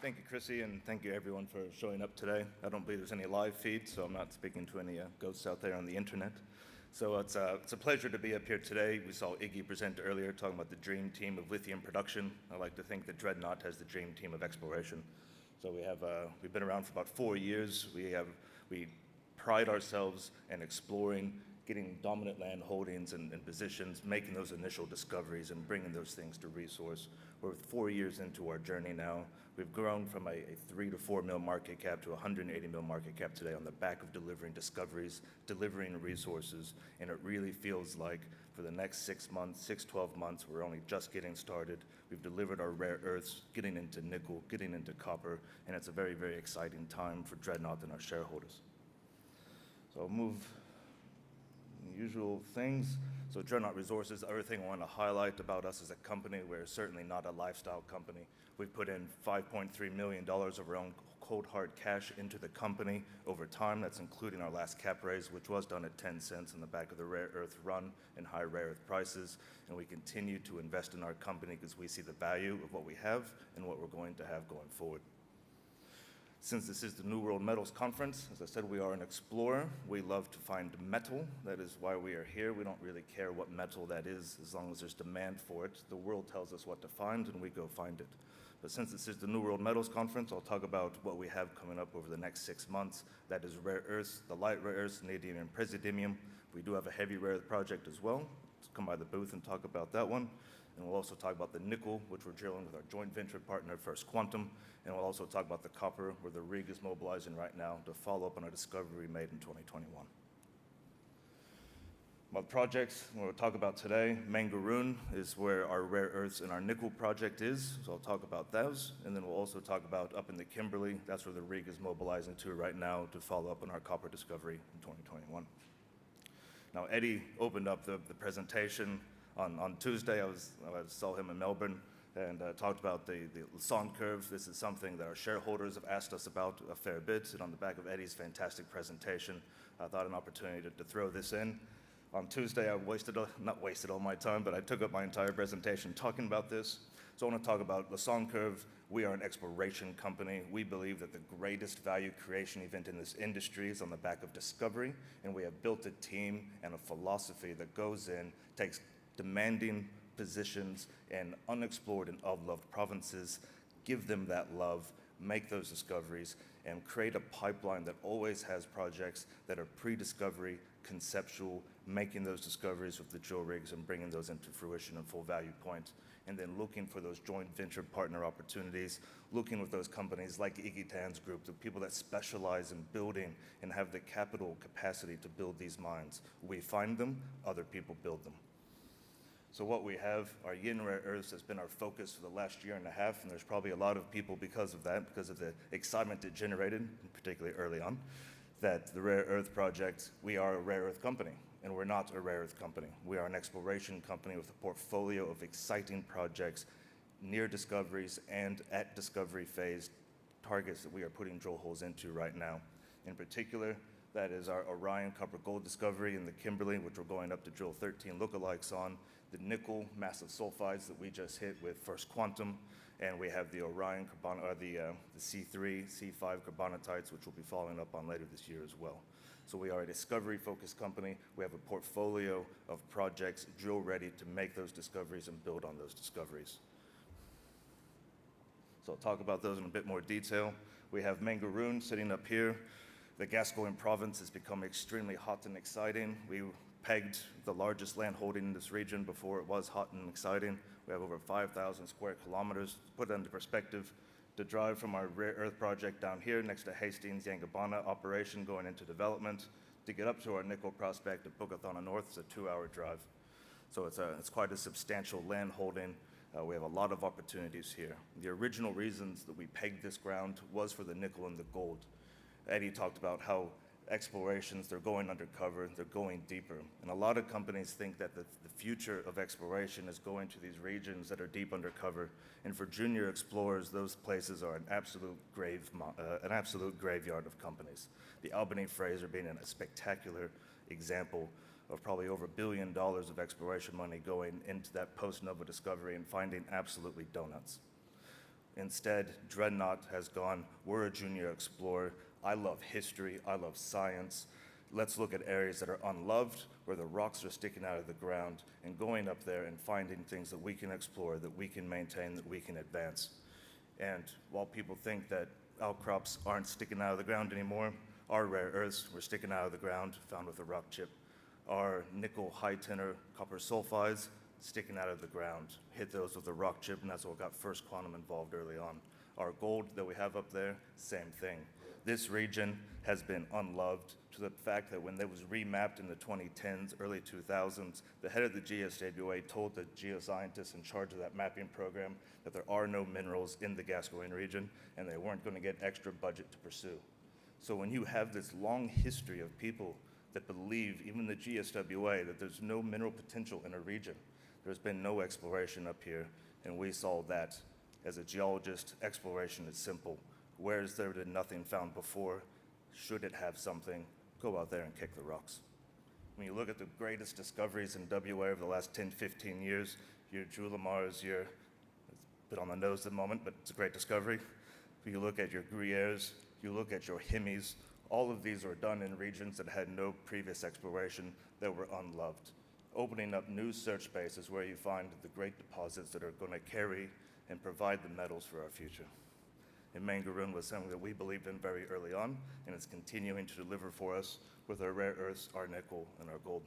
Thank you, Chrissy, and thank you everyone for showing up today. I don't believe there's any live feed, so I'm not speaking to any ghosts out there on the internet. So it's a pleasure to be up here today. We saw Iggy present earlier talking about the dream team of lithium production. I like to think that Dreadnought has the dream team of exploration. So we've been around for about 4 years. We pride ourselves in exploring, getting dominant land holdings and positions, making those initial discoveries and bringing those things to resource. We're 4 years into our journey now. We've grown from a 3 to 4 mil market cap to 180 mil market cap today on the back of delivering discoveries, delivering resources, and it really feels like for the next 6 months, 12 months, we're only just getting started. We've delivered our rare earths, getting into nickel, getting into copper, and it's a very, very exciting time for Dreadnought and our shareholders. So I'll move usual things. So Dreadnought Resources, the other thing I want to highlight about us as a company, we're certainly not a lifestyle company. We've put in $5.3 million of our own cold hard cash into the company over time. That's including our last cap raise, which was done at 10 cents on the back of the rare earth run and high rare earth prices. And we continue to invest in our company because we see the value of what we have and what we're going to have going forward. Since this is the New World Metals Conference, as I said, we are an explorer. We love to find metal. That is why we are here. We don't really care what metal that is, as long as there's demand for it. The world tells us what to find, and we go find it. But since this is the New World Metals Conference, I'll talk about what we have coming up over the next 6 months. That is rare earths, the light rare earths, vanadium and praseodymium. We do have a heavy rare earth project as well. Let's come by the booth and talk about that one. And we'll also talk about the nickel, which we're drilling with our joint venture partner, First Quantum. And we'll also talk about the copper, where the rig is mobilizing right now to follow up on a discovery we made in 2021. About projects we'll talk about today, Mangaroon is where our rare earths and our nickel project is. So I'll talk about those. And then we'll also talk about up in the Kimberley. That's where the rig is mobilizing to right now to follow up on our copper discovery in 2021. Now, Eddie opened up the presentation on Tuesday. I saw him in Melbourne and talked about the Lassonde curve. This is something that our shareholders have asked us about a fair bit. And on the back of Eddie's fantastic presentation, I thought an opportunity to throw this in. On Tuesday, I not wasted all my time, but I took up my entire presentation talking about this. So I want to talk about Lassonde curve. We are an exploration company. We believe that the greatest value creation event in this industry is on the back of discovery. And we have built a team and a philosophy that goes in, takes demanding positions in unexplored and unloved provinces, give them that love, make those discoveries, and create a pipeline that always has projects that are pre-discovery, conceptual, making those discoveries with the drill rigs and bringing those into fruition and full value point, and then looking for those joint venture partner opportunities, looking with those companies like Iggy Tan's group, the people that specialize in building and have the capital capacity to build these mines. We find them, other people build them. So what we have, our yin rare earths has been our focus for the last year and a half, and there's probably a lot of people because of that, because of the excitement it generated, particularly early on, that the rare earth project, we are a rare earth company, and we're not a rare earth company. We are an exploration company with a portfolio of exciting projects, near discoveries and at discovery phase targets that we are putting drill holes into right now. In particular, that is our Orion copper gold discovery in the Kimberley, which we're going up to drill 13 lookalikes on, the nickel massive sulfides that we just hit with First Quantum, and we have the Orion the C3, C5 carbonatites, which we'll be following up on later this year as well. So we are a discovery-focused company. We have a portfolio of projects drill ready to make those discoveries and build on those discoveries. So I'll talk about those in a bit more detail. We have Mangaroon sitting up here. The Gascoyne province has become extremely hot and exciting. We pegged the largest land holding in this region before it was hot and exciting. We have over 5,000 square kilometers. To put that into perspective, to drive from our rare earth project down here next to Hastings Yangibana operation going into development, to get up to our nickel prospect at Pukathana North is a 2-hour drive. So it's quite a substantial land holding. We have a lot of opportunities here. The original reasons that we pegged this ground was for the nickel and the gold. Eddie talked about how explorations, they're going undercover, they're going deeper. And a lot of companies think that the future of exploration is going to these regions that are deep undercover. And for junior explorers, those places are an absolute graveyard of companies. The Albany Fraser being a spectacular example of probably over $1 billion of exploration money going into that post-Nova discovery and finding absolutely donuts. Instead, Dreadnought has gone, we're a junior explorer. I love history, I love science. Let's look at areas that are unloved, where the rocks are sticking out of the ground, and going up there and finding things that we can explore, that we can maintain, that we can advance. And while people think that outcrops aren't sticking out of the ground anymore, our rare earths were sticking out of the ground, found with a rock chip. Our nickel high tenor copper sulfides sticking out of the ground, hit those with a rock chip, and that's what got First Quantum involved early on. Our gold that we have up there, same thing. This region has been unloved to the fact that when it was remapped in the 2010s, early 2000s, the head of the GSWA told the geoscientists in charge of that mapping program that there are no minerals in the Gascoyne region and they weren't going to get extra budget to pursue. So when you have this long history of people that believe, even the GSWA, that there's no mineral potential in a region, there's been no exploration up here, and we saw that. As a geologist, exploration is simple. Where is there been nothing found before? Should it have something? Go out there and kick the rocks. When you look at the greatest discoveries in WA over the last 10, 15 years, your Julimars, it's a bit on the nose at the moment, but it's a great discovery. If you look at your Gruyères, you look at your Hemis, all of these were done in regions that had no previous exploration, that were unloved. Opening up new search spaces where you find the great deposits that are going to carry and provide the metals for our future. And Mangaroon was something that we believed in very early on, and it's continuing to deliver for us with our rare earths, our nickel, and our gold.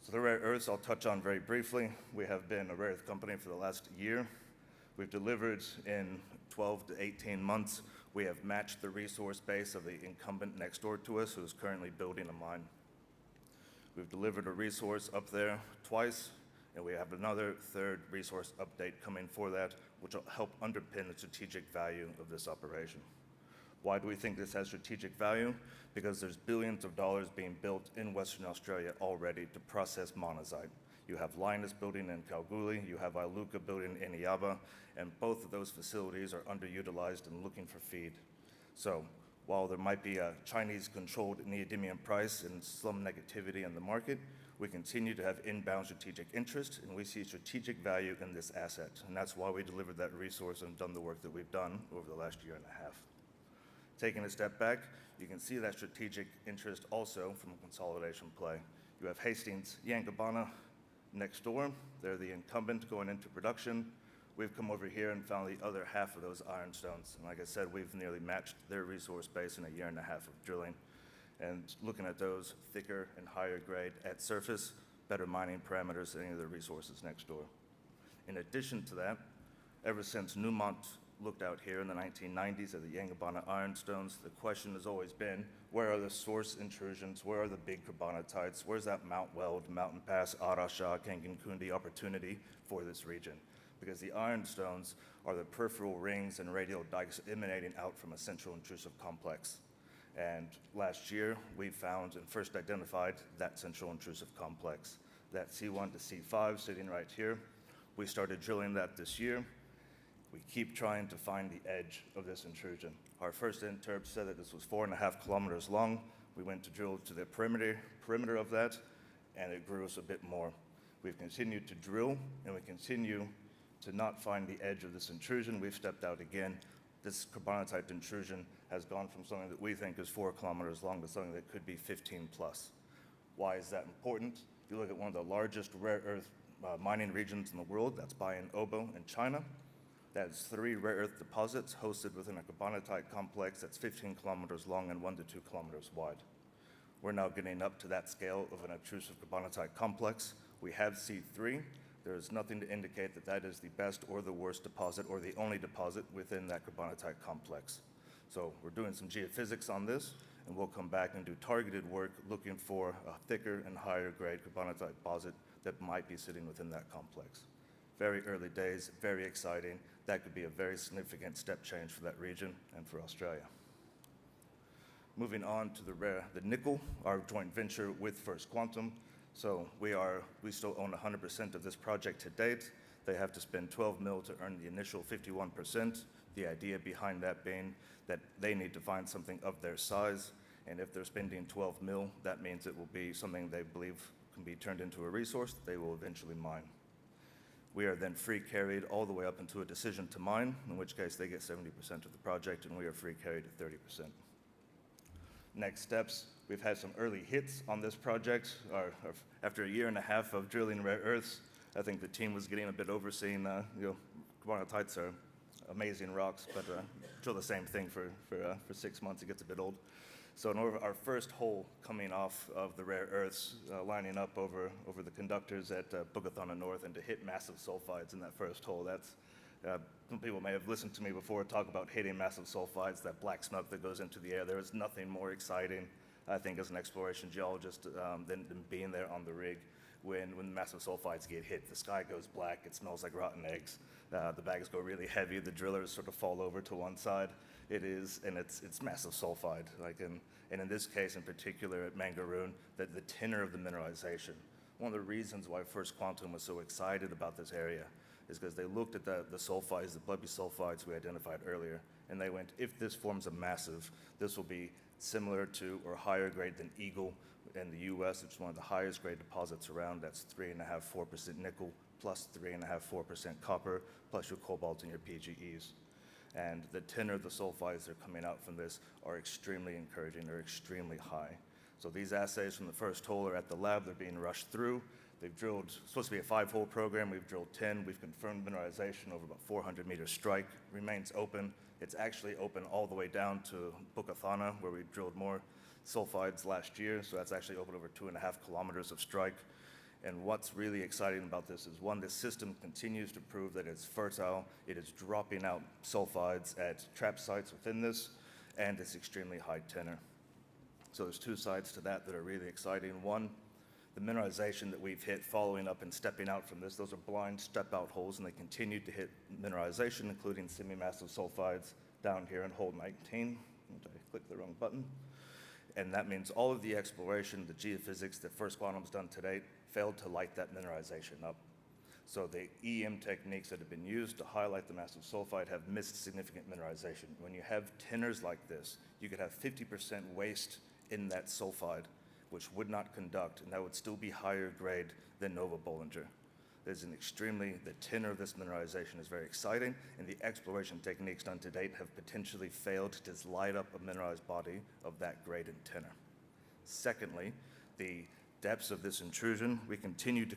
So the rare earths I'll touch on very briefly. We have been a rare earth company for the last year. We've delivered in 12 to 18 months. We have matched the resource base of the incumbent next door to us, who is currently building a mine. We've delivered a resource up there twice, and we have another third resource update coming for that, which will help underpin the strategic value of this operation. Why do we think this has strategic value? Because there's billions of dollars being built in Western Australia already to process monazite. You have Lynas building in Kalgoorlie, you have Iluka building in Eneabba, and both of those facilities are underutilized and looking for feed. So while there might be a Chinese-controlled neodymium price and some negativity in the market, we continue to have inbound strategic interest, and we see strategic value in this asset. And that's why we delivered that resource and done the work that we've done over the last year and a half. Taking a step back, you can see that strategic interest also from a consolidation play. You have Hastings, Yangibana next door. They're the incumbent going into production. We've come over here and found the other half of those ironstones. And like I said, we've nearly matched their resource base in a year and a half of drilling. And looking at those thicker and higher grade at surface, better mining parameters than any of the resources next door. In addition to that, ever since Newmont looked out here in the 1990s at the Yangibana ironstones, the question has always been, where are the source intrusions? Where are the big carbonatites? Where's that Mount Weld, Mountain Pass, Arasha, Kangankundi opportunity for this region? Because the ironstones are the peripheral rings and radial dikes emanating out from a central intrusive complex. And last year, we found and first identified that central intrusive complex, that C1 to C5 sitting right here. We started drilling that this year. We keep trying to find the edge of this intrusion. Our first interp said that this was 4.5 kilometers long. We went to drill to the perimeter of that, and it grew us a bit more. We've continued to drill, and we continue to not find the edge of this intrusion. We've stepped out again. This carbonatite intrusion has gone from something that we think is 4 kilometers long to something that could be 15 plus. Why is that important? You look at one of the largest rare earth mining regions in the world, that's Bayan Obo in China. That is 3 rare earth deposits hosted within a carbonatite complex that's 15 kilometers long and 1 to 2 kilometers wide. We're now getting up to that scale of an intrusive carbonatite complex. We have C3. There is nothing to indicate that that is the best or the worst deposit or the only deposit within that carbonatite complex. So we're doing some geophysics on this, and we'll come back and do targeted work looking for a thicker and higher grade carbonatite deposit that might be sitting within that complex. Very early days, very exciting. That could be a very significant step change for that region and for Australia. Moving on to the nickel, our joint venture with First Quantum. So we still own 100% of this project to date. They have to spend 12 mil to earn the initial 51%. The idea behind that being that they need to find something of their size, and if they're spending 12 mil, that means it will be something they believe can be turned into a resource that they will eventually mine. We are then free carried all the way up into a decision to mine, in which case they get 70% of the project, and we are free carried at 30%. Next steps, we've had some early hits on this project. After a year and a half of drilling rare earths, I think the team was getting a bit overseen. Carbonatites are amazing rocks, but drill the same thing for 6 months, it gets a bit old. So in order, our first hole coming off of the rare earths, lining up over the conductors at Bukathana North, and to hit massive sulfides in that first hole. That's some people may have listened to me before talk about hitting massive sulfides, that black smoke that goes into the air. There is nothing more exciting, I think, as an exploration geologist than being there on the rig when massive sulfides get hit. The sky goes black, it smells like rotten eggs. The bags go really heavy, the drillers sort of fall over to one side. It's massive sulfide. And in this case in particular at Mangaroon, the tenor of the mineralization. One of the reasons why First Quantum was so excited about this area is because they looked at the sulfides, the bloody sulfides we identified earlier, and they went, if this forms a massive, this will be similar to or higher grade than Eagle in the US, which is one of the highest grade deposits around. That's 3.5–4% nickel, plus 3.5–4% copper, plus your cobalt and your PGEs. And the tenor of the sulfides that are coming out from this are extremely encouraging. They're extremely high. So these assays from the first hole are at the lab. They're being rushed through. They've drilled, it's supposed to be a 5-hole program. We've drilled 10. We've confirmed mineralization over about 400-meter strike. Remains open. It's actually open all the way down to Bukathana, where we drilled more sulfides last year. So that's actually open over 2.5 kilometers of strike. And what's really exciting about this is, one, this system continues to prove that it's fertile. It is dropping out sulfides at trap sites within this, and it's extremely high tenor. So there's two sides to that are really exciting. One, the mineralization that we've hit following up and stepping out from this, those are blind step-out holes, and they continue to hit mineralization, including semi-massive sulfides down here in hole 19. I clicked the wrong button. And that means all of the exploration, the geophysics that First Quantum's done to date, failed to light that mineralization up. So the EM techniques that have been used to highlight the massive sulfide have missed significant mineralization. When you have tenors like this, you could have 50% waste in that sulfide, which would not conduct, and that would still be higher grade than Nova Bollinger. The tenor of this mineralization is very exciting, and the exploration techniques done to date have potentially failed to light up a mineralized body of that grade and tenor. Secondly, the depths of this intrusion, we continue to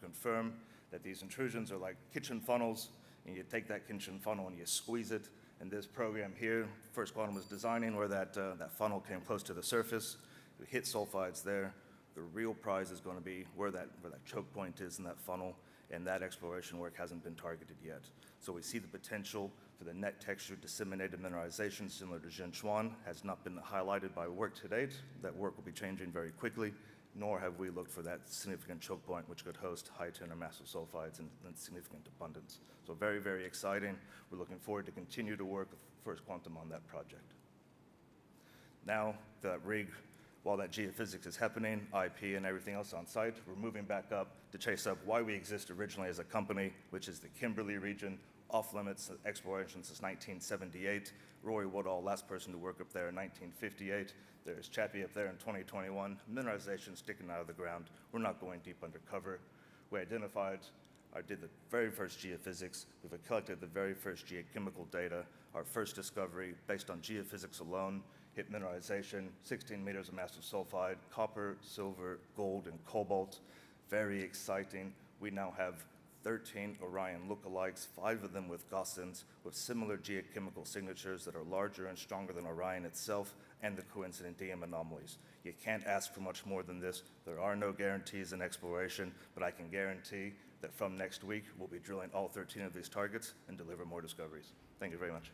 confirm that these intrusions are like kitchen funnels, and you take that kitchen funnel and you squeeze it. And this program here, First Quantum was designing where that funnel came close to the surface. We hit sulfides there. The real prize is going to be where that choke point is in that funnel, and that exploration work hasn't been targeted yet. So we see the potential for the net texture disseminated mineralization similar to Zhenchuan has not been highlighted by work to date. That work will be changing very quickly, nor have we looked for that significant choke point which could host high tenor massive sulfides in significant abundance. So very, very exciting. We're looking forward to continue to work with First Quantum on that project. Now, that rig, while that geophysics is happening, IP and everything else on site, we're moving back up to chase up why we exist originally as a company, which is the Kimberley region, off-limits exploration since 1978. Rory Woodall, last person to work up there in 1958. There's Chappie up there in 2021. Mineralization sticking out of the ground. We're not going deep undercover. We identified, I did the very first geophysics. We've collected the very first geochemical data. Our first discovery, based on geophysics alone, hit mineralization, 16 meters of massive sulfide, copper, silver, gold, and cobalt. Very exciting. We now have 13 Orion lookalikes, 5 of them with Gossans, with similar geochemical signatures that are larger and stronger than Orion itself, and the coincident DM anomalies. You can't ask for much more than this. There are no guarantees in exploration, but I can guarantee that from next week, we'll be drilling all 13 of these targets and deliver more discoveries. Thank you very much.